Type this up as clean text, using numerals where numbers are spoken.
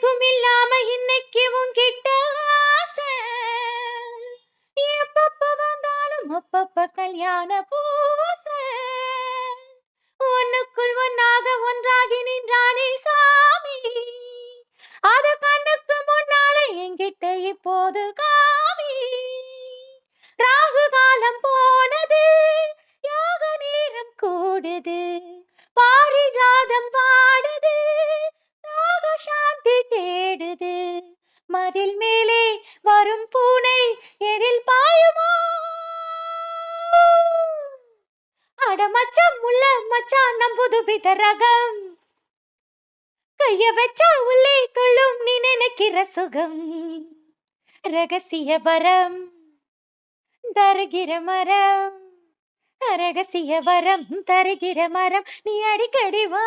என்னைக்கும் இல்லாம இன்னைக்கு உன்கிட்ட ஆசை. எப்பப்ப வந்தாலும் அப்பப்ப கல்யாண பூசை. ஒண்ணுக்குள் ஒன்னாக ஒன்றாகி நின்றானே சாமி, அது கண்ணுக்கு முன்னால என்கிட்ட இப்போது காமி. ராகு காலம் போனது, யோக நேரம் கூடுது, பாரிஜாதம் வாடுது, ராக சாந்தி தேடுது. மதில் மேலே வரும் பூனை எதில் பாயுமோ? அட மச்சான் முள்ள மச்சான் நம் புதுவித ரகம், கைய வச்சா உள்ளே துள்ளும் நீ நினைக்கிற சுகம். ரகசிய வரம் தருகிற மரம், ரகசிய வரம் தருகிற மரம், நீ அடிக்கடி வா